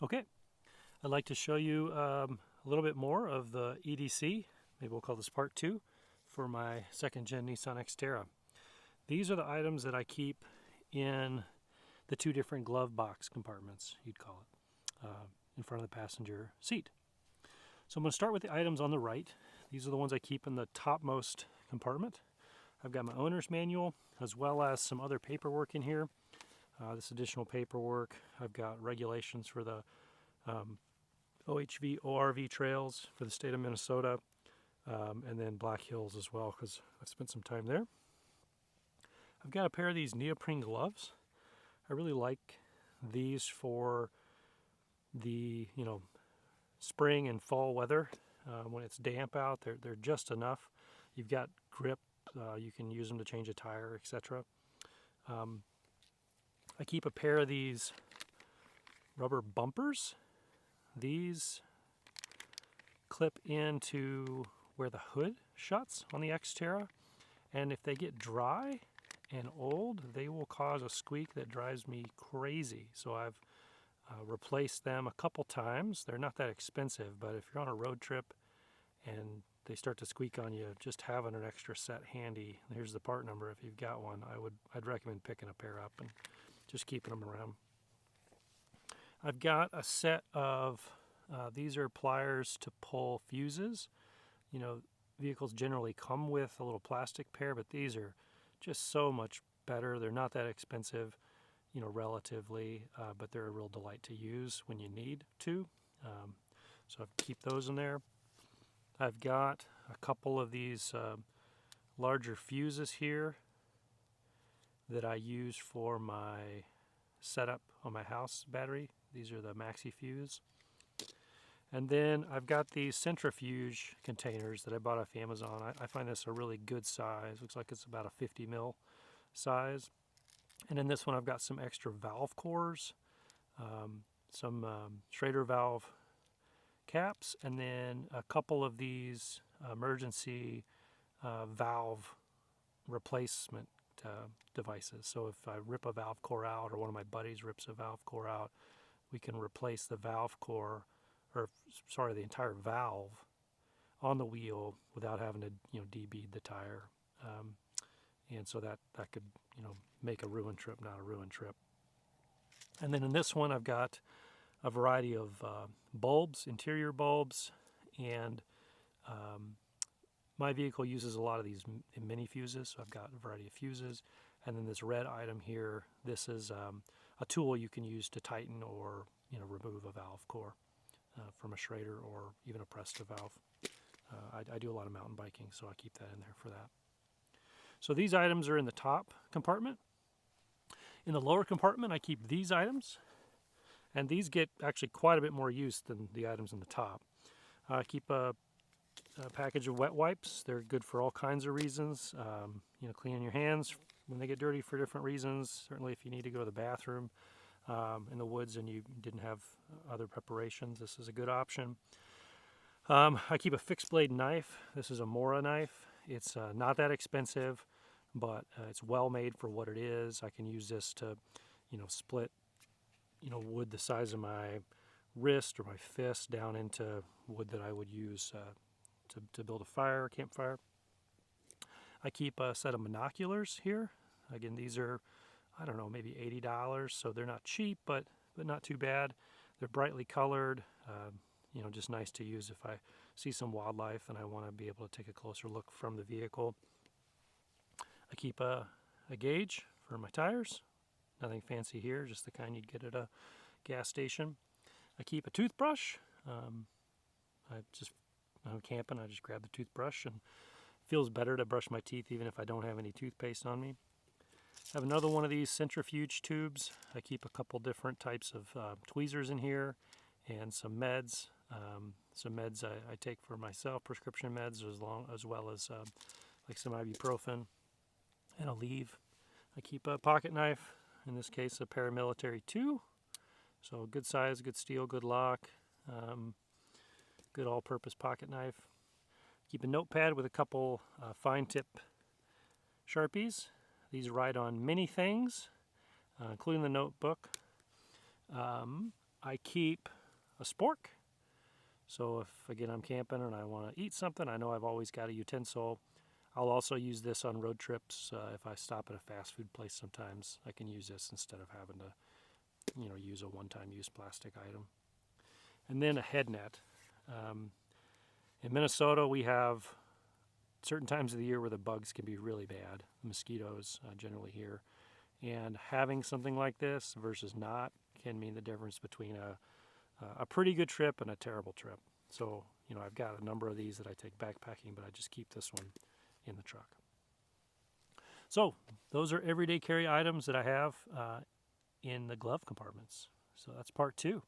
Okay, I'd like to show you a little bit more of the EDC, maybe we'll call this part 2, for my second gen Nissan Xterra. These are the items that I keep in the two different glove box compartments, you'd call it, in front of the passenger seat. So I'm going to start with the items on the right. These are the ones I keep in the topmost compartment. I've got my owner's manual as well as some other paperwork in here. This additional paperwork, I've got regulations for the OHV, ORV trails for the state of Minnesota, and then Black Hills as well because I've spent some time there. I've got a pair of these neoprene gloves. I really like these for the spring and fall weather. When it's damp out, they're just enough. You've got grip. You can use them to change a tire, etc. I keep a pair of these rubber bumpers. These clip into where the hood shuts on the Xterra, and if they get dry and old, they will cause a squeak that drives me crazy. So I've replaced them a couple times. They're not that expensive, but if you're on a road trip and they start to squeak on you, just having an extra set handy. Here's the part number if you've got one. I'd recommend picking a pair up and just keeping them around. I've got a set of these are pliers to pull fuses. Vehicles generally come with a little plastic pair, but these are just so much better. They're not that expensive, relatively, but they're a real delight to use when you need to. So I keep those in there. I've got a couple of these larger fuses here that I use for my setup on my house battery. These are the maxi fuse. And then I've got these centrifuge containers that I bought off Amazon. I find this a really good size. Looks like it's about a 50 mil size. And in this one I've got some extra valve cores, some Schrader valve caps, and then a couple of these emergency valve replacement devices. So if I rip a valve core out, or one of my buddies rips a valve core out, we can replace the valve core, the entire valve on the wheel without having to debead the tire. And so that could make a ruined trip not a ruined trip. And then in this one I've got a variety of bulbs, interior bulbs, and my vehicle uses a lot of these mini fuses, so I've got a variety of fuses. And then this red item here, this is a tool you can use to tighten or remove a valve core from a Schrader or even a Presto valve. I do a lot of mountain biking, so I keep that in there for that. So these items are in the top compartment. In the lower compartment I keep these items, and these get actually quite a bit more use than the items in the top. I keep a package of wet wipes. They're good for all kinds of reasons. Cleaning your hands when they get dirty for different reasons. Certainly if you need to go to the bathroom in the woods and you didn't have other preparations, this is a good option. I keep a fixed blade knife. This is a Mora knife. It's not that expensive, but it's well made for what it is. I can use this to split wood the size of my wrist or my fist down into wood that I would use to build a campfire. I keep a set of binoculars here. Again, these are, I don't know, maybe $80, so they're not cheap, but not too bad. They're brightly colored, just nice to use if I see some wildlife and I want to be able to take a closer look from the vehicle. I keep a gauge for my tires. Nothing fancy here, just the kind you'd get at a gas station. I keep a toothbrush. I'm camping, I just grab the toothbrush, and it feels better to brush my teeth even if I don't have any toothpaste on me. I have another one of these centrifuge tubes. I keep a couple different types of tweezers in here and some meds. Some meds I take for myself, prescription meds, as well as like some ibuprofen and a leave. I keep a pocket knife, in this case a paramilitary 2. So good size, good steel, good lock, good all-purpose pocket knife. Keep a notepad with a couple fine tip Sharpies. These write on many things, including the notebook. I keep a spork. So if, again, I'm camping and I want to eat something, I know I've always got a utensil. I'll also use this on road trips. If I stop at a fast food place sometimes, I can use this instead of having to, use a one-time use plastic item. And then a head net. In Minnesota, we have certain times of the year where the bugs can be really bad, mosquitoes generally here. And having something like this versus not can mean the difference between a pretty good trip and a terrible trip. So, I've got a number of these that I take backpacking, but I just keep this one in the truck. So, those are everyday carry items that I have in the glove compartments. So that's part 2.